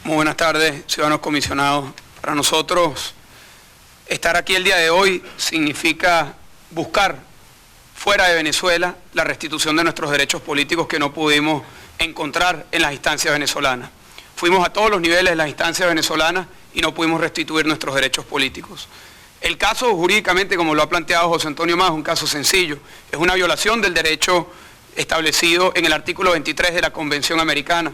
Muy buenas tardes, ciudadanos comisionados. Para nosotros, estar aquí el día de hoy significa buscar fuera de Venezuela la restitución de nuestros derechos políticos que no pudimos encontrar en las instancias venezolanas. Fuimos a todos los niveles de las instancias venezolanas y no pudimos restituir nuestros derechos políticos. El caso jurídicamente, como lo ha planteado José Antonio Mas, es un caso sencillo. Es una violación del derecho establecido en el artículo 23 de la Convención Americana.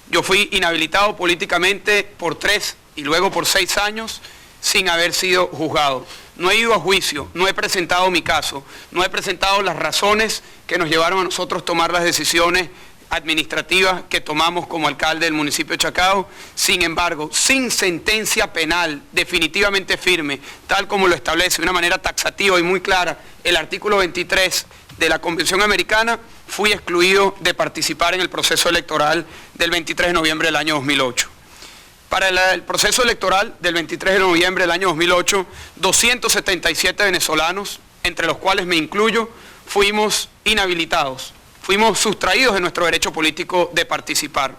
Yo fui inhabilitado políticamente por 3 y luego por 6 años sin haber sido juzgado. No he ido a juicio, no he presentado mi caso, no he presentado las razones que nos llevaron a nosotros tomar las decisiones administrativas que tomamos como alcalde del municipio de Chacao. Sin embargo, sin sentencia penal definitivamente firme, tal como lo establece de una manera taxativa y muy clara el artículo 23 de la Convención Americana, fui excluido de participar en el proceso electoral del 23 de noviembre del año 2008. Para el proceso electoral del 23 de noviembre del año 2008, 277 venezolanos, entre los cuales me incluyo, fuimos inhabilitados, fuimos sustraídos de nuestro derecho político de participar.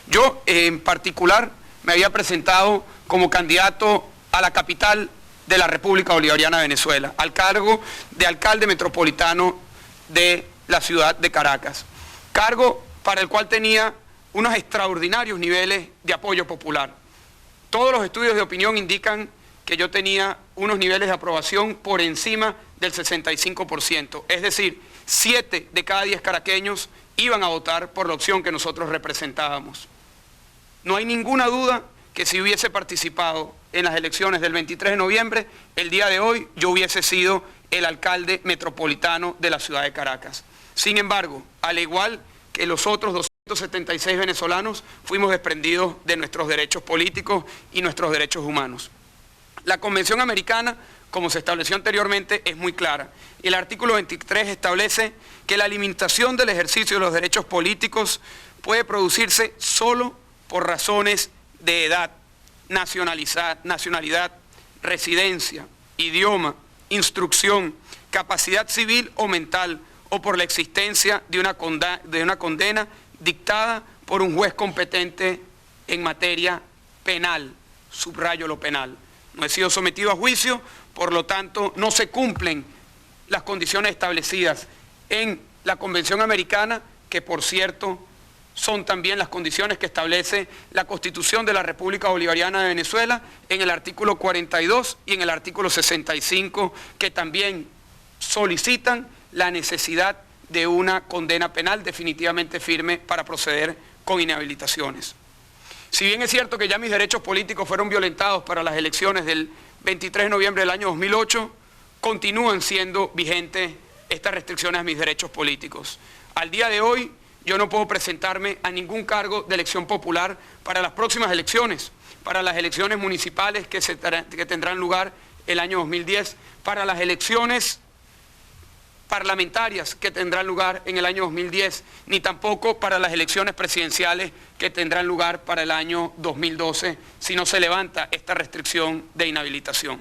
Yo, en particular, me había presentado como candidato a la capital de la República Bolivariana de Venezuela, al cargo de alcalde metropolitano de la ciudad de Caracas, cargo para el cual tenía unos extraordinarios niveles de apoyo popular. Todos los estudios de opinión indican que yo tenía unos niveles de aprobación por encima del 65%, es decir, 7 de cada 10 caraqueños iban a votar por la opción que nosotros representábamos. No hay ninguna duda que si hubiese participado en las elecciones del 23 de noviembre, el día de hoy yo hubiese sido el alcalde metropolitano de la ciudad de Caracas. Sin embargo, al igual que los otros 276 venezolanos, fuimos desprendidos de nuestros derechos políticos y nuestros derechos humanos. La Convención Americana, como se estableció anteriormente, es muy clara. El artículo 23 establece que la limitación del ejercicio de los derechos políticos puede producirse solo por razones de edad, nacionalidad, residencia, idioma, instrucción, capacidad civil o mental, o por la existencia de una condena dictada por un juez competente en materia penal, subrayo lo penal. No he sido sometido a juicio, por lo tanto no se cumplen las condiciones establecidas en la Convención Americana, que por cierto son también las condiciones que establece la Constitución de la República Bolivariana de Venezuela en el artículo 42 y en el artículo 65, que también solicitan la necesidad de una condena penal definitivamente firme para proceder con inhabilitaciones. Si bien es cierto que ya mis derechos políticos fueron violentados para las elecciones del 23 de noviembre del año 2008, continúan siendo vigentes estas restricciones a mis derechos políticos. Al día de hoy, yo no puedo presentarme a ningún cargo de elección popular para las próximas elecciones, para las elecciones municipales que tendrán lugar el año 2010, para las elecciones parlamentarias que tendrán lugar en el año 2010, ni tampoco para las elecciones presidenciales que tendrán lugar para el año 2012, si no se levanta esta restricción de inhabilitación.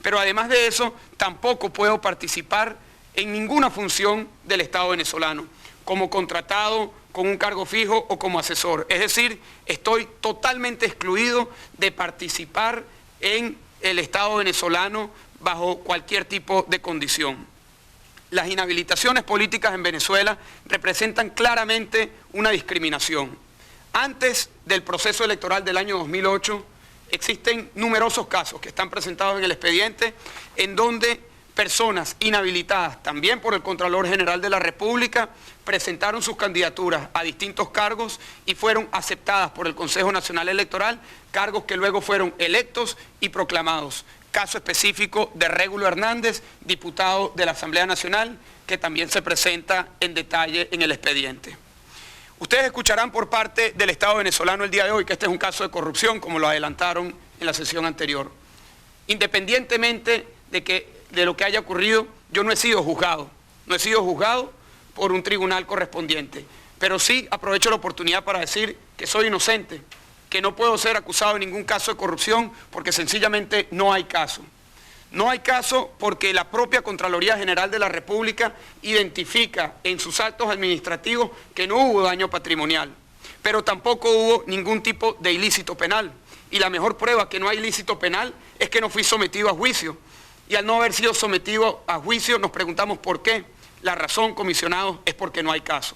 Pero además de eso, tampoco puedo participar en ninguna función del Estado venezolano, como contratado, con un cargo fijo o como asesor. Es decir, estoy totalmente excluido de participar en el Estado venezolano bajo cualquier tipo de condición. Las inhabilitaciones políticas en Venezuela representan claramente una discriminación. Antes del proceso electoral del año 2008, existen numerosos casos que están presentados en el expediente en donde personas inhabilitadas, también por el Contralor General de la República, presentaron sus candidaturas a distintos cargos y fueron aceptadas por el Consejo Nacional Electoral, cargos que luego fueron electos y proclamados. Caso específico de Régulo Hernández, diputado de la Asamblea Nacional, que también se presenta en detalle en el expediente. Ustedes escucharán por parte del Estado venezolano el día de hoy que este es un caso de corrupción, como lo adelantaron en la sesión anterior. Independientemente de lo que haya ocurrido, yo no he sido juzgado. No he sido juzgado por un tribunal correspondiente. Pero sí aprovecho la oportunidad para decir que soy inocente, que no puedo ser acusado de ningún caso de corrupción porque sencillamente no hay caso. No hay caso porque la propia Contraloría General de la República identifica en sus actos administrativos que no hubo daño patrimonial. pero tampoco hubo ningún tipo de ilícito penal. Y la mejor prueba que no hay ilícito penal es que no fui sometido a juicio. Y al no haber sido sometido a juicio nos preguntamos por qué. La razón, comisionados, es porque no hay caso.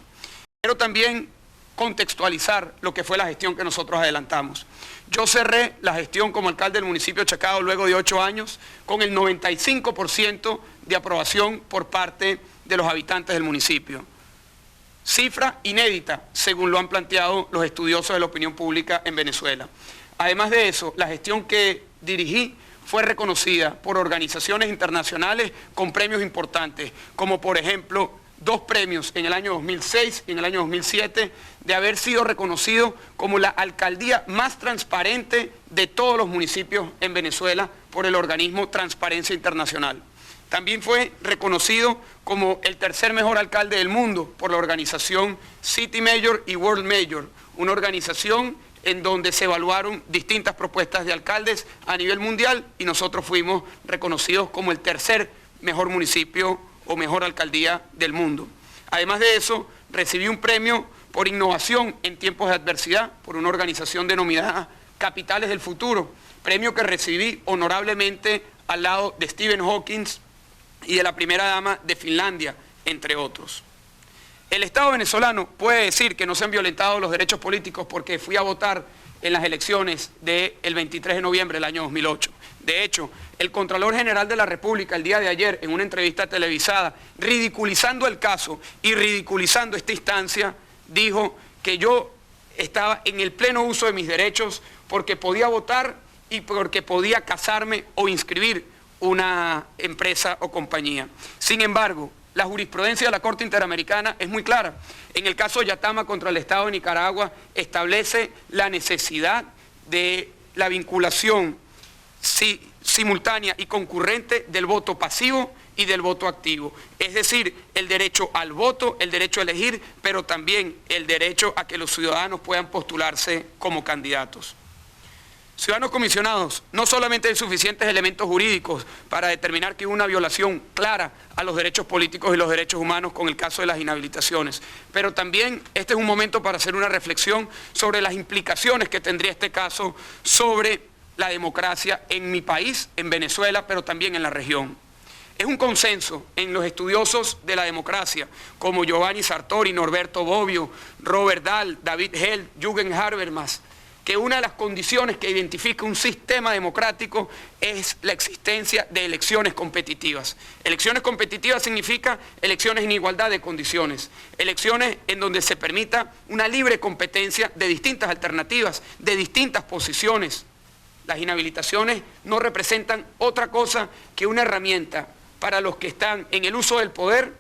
Pero también contextualizar lo que fue la gestión que nosotros adelantamos. Yo cerré la gestión como alcalde del municipio de Chacao luego de 8 años con el 95% de aprobación por parte de los habitantes del municipio. Cifra inédita, según lo han planteado los estudiosos de la opinión pública en Venezuela. Además de eso, la gestión que dirigí fue reconocida por organizaciones internacionales con premios importantes, como por ejemplo 2 premios en el año 2006 y en el año 2007 de haber sido reconocido como la alcaldía más transparente de todos los municipios en Venezuela por el organismo Transparencia Internacional. También fue reconocido como el 3er mejor alcalde del mundo por la organización City Mayor y World Mayor, una organización en donde se evaluaron distintas propuestas de alcaldes a nivel mundial y nosotros fuimos reconocidos como el 3er mejor municipio o mejor alcaldía del mundo. Además de eso, recibí un premio por innovación en tiempos de adversidad por una organización denominada Capitales del Futuro, premio que recibí honorablemente al lado de Stephen Hawking y de la primera dama de Finlandia, entre otros. El Estado venezolano puede decir que no se han violentado los derechos políticos porque fui a votar en las elecciones del 23 de noviembre del año 2008. De hecho, el Contralor General de la República el día de ayer, en una entrevista televisada, ridiculizando el caso y ridiculizando esta instancia, dijo que yo estaba en el pleno uso de mis derechos porque podía votar y porque podía casarme o inscribir una empresa o compañía. Sin embargo, la jurisprudencia de la Corte Interamericana es muy clara. En el caso Yatama contra el Estado de Nicaragua establece la necesidad de la vinculación simultánea y concurrente del voto pasivo y del voto activo. Es decir, el derecho al voto, el derecho a elegir, pero también el derecho a que los ciudadanos puedan postularse como candidatos. Ciudadanos comisionados, no solamente hay suficientes elementos jurídicos para determinar que hubo una violación clara a los derechos políticos y los derechos humanos con el caso de las inhabilitaciones, pero también este es un momento para hacer una reflexión sobre las implicaciones que tendría este caso sobre la democracia en mi país, en Venezuela, pero también en la región. Es un consenso en los estudiosos de la democracia, como Giovanni Sartori, Norberto Bobbio, Robert Dahl, David Held, Jürgen Habermas, que una de las condiciones que identifica un sistema democrático es la existencia de elecciones competitivas. Elecciones competitivas significa elecciones en igualdad de condiciones, elecciones en donde se permita una libre competencia de distintas alternativas, de distintas posiciones. Las inhabilitaciones no representan otra cosa que una herramienta para los que están en el uso del poder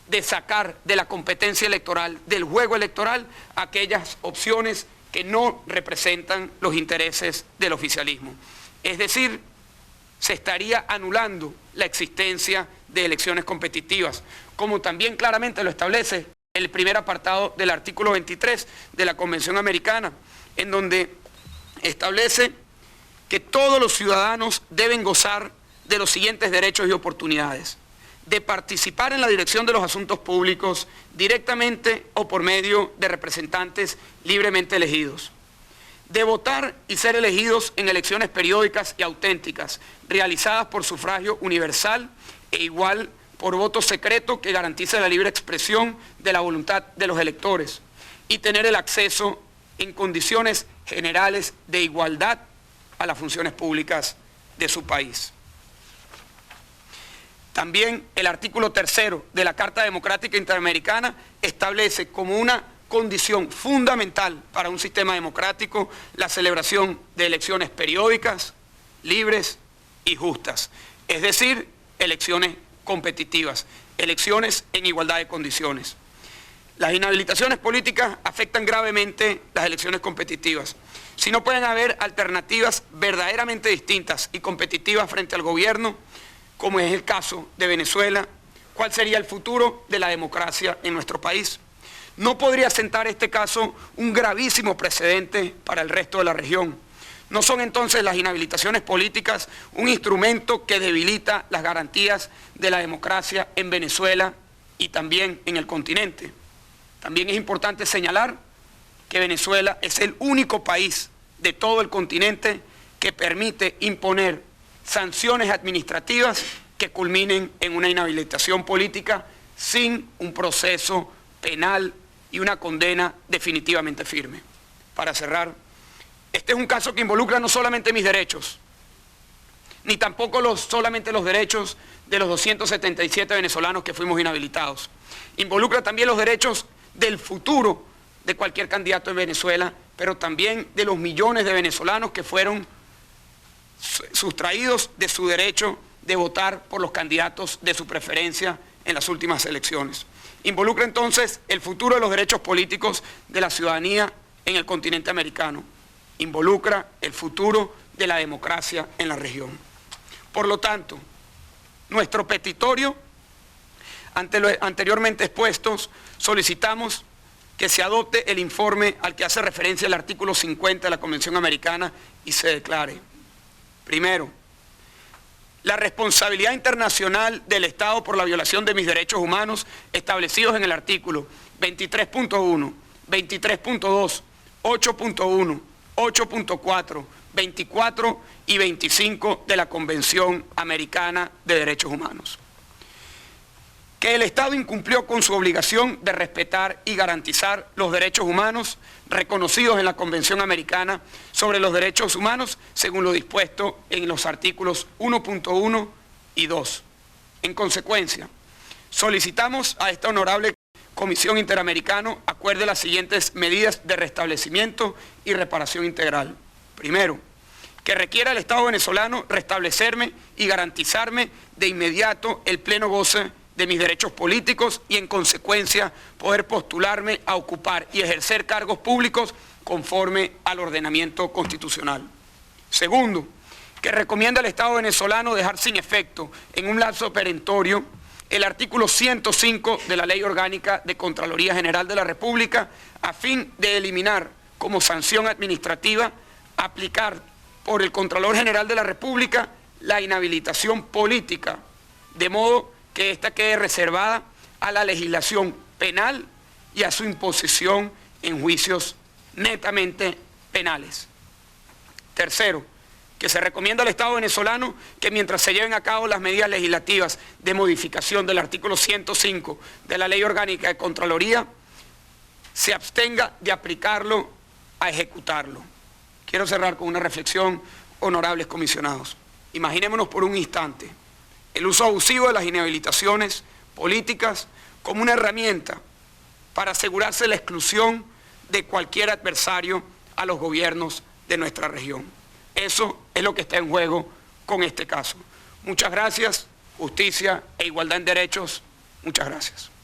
de sacar de la competencia electoral, del juego electoral, aquellas opciones que no representan los intereses del oficialismo. Es decir, se estaría anulando la existencia de elecciones competitivas, como también claramente lo establece el primer apartado del artículo 23 de la Convención Americana, en donde establece que todos los ciudadanos deben gozar de los siguientes derechos y oportunidades: de participar en la dirección de los asuntos públicos directamente o por medio de representantes libremente elegidos, de votar y ser elegidos en elecciones periódicas y auténticas, realizadas por sufragio universal e igual por voto secreto que garantice la libre expresión de la voluntad de los electores, y tener el acceso en condiciones generales de igualdad a las funciones públicas de su país. También el artículo 3 de la Carta Democrática Interamericana establece como una condición fundamental para un sistema democrático la celebración de elecciones periódicas, libres y justas, es decir, elecciones competitivas, elecciones en igualdad de condiciones. Las inhabilitaciones políticas afectan gravemente las elecciones competitivas. Si no pueden haber alternativas verdaderamente distintas y competitivas frente al gobierno, como es el caso de Venezuela, ¿cuál sería el futuro de la democracia en nuestro país? ¿No podría sentar este caso un gravísimo precedente para el resto de la región? ¿No son entonces las inhabilitaciones políticas un instrumento que debilita las garantías de la democracia en Venezuela y también en el continente? También es importante señalar que Venezuela es el único país de todo el continente que permite imponer sanciones administrativas que culminen en una inhabilitación política sin un proceso penal y una condena definitivamente firme. Para cerrar, este es un caso que involucra no solamente mis derechos, ni tampoco solamente los derechos de los 277 venezolanos que fuimos inhabilitados. Involucra también los derechos del futuro de cualquier candidato en Venezuela, pero también de los millones de venezolanos que fueron sustraídos de su derecho de votar por los candidatos de su preferencia en las últimas elecciones. Involucra entonces el futuro de los derechos políticos de la ciudadanía en el continente americano. Involucra el futuro de la democracia en la región. Por lo tanto, nuestro petitorio, ante los anteriormente expuestos, solicitamos que se adopte el informe al que hace referencia el artículo 50 de la Convención Americana y se declare: primero, la responsabilidad internacional del Estado por la violación de mis derechos humanos establecidos en el artículo 23.1, 23.2, 8.1, 8.4, 24 y 25 de la Convención Americana de Derechos Humanos. Que el Estado incumplió con su obligación de respetar y garantizar los derechos humanos reconocidos en la Convención Americana sobre los Derechos Humanos, según lo dispuesto en los artículos 1.1 y 2. En consecuencia, solicitamos a esta honorable Comisión Interamericana acuerde las siguientes medidas de restablecimiento y reparación integral. Primero, que requiera al Estado venezolano restablecerme y garantizarme de inmediato el pleno goce de mis derechos políticos y en consecuencia poder postularme a ocupar y ejercer cargos públicos conforme al ordenamiento constitucional. Segundo, que recomienda al Estado venezolano dejar sin efecto en un lapso perentorio el artículo 105 de la Ley Orgánica de Contraloría General de la República a fin de eliminar como sanción administrativa aplicar por el Contralor General de la República la inhabilitación política, de modo que ésta quede reservada a la legislación penal y a su imposición en juicios netamente penales. Tercero, que se recomienda al Estado venezolano que mientras se lleven a cabo las medidas legislativas de modificación del artículo 105 de la Ley Orgánica de Contraloría, se abstenga de aplicarlo a ejecutarlo. Quiero cerrar con una reflexión, honorables comisionados. Imaginémonos por un instante el uso abusivo de las inhabilitaciones políticas como una herramienta para asegurarse la exclusión de cualquier adversario a los gobiernos de nuestra región. Eso es lo que está en juego con este caso. Muchas gracias, justicia e igualdad en derechos. Muchas gracias.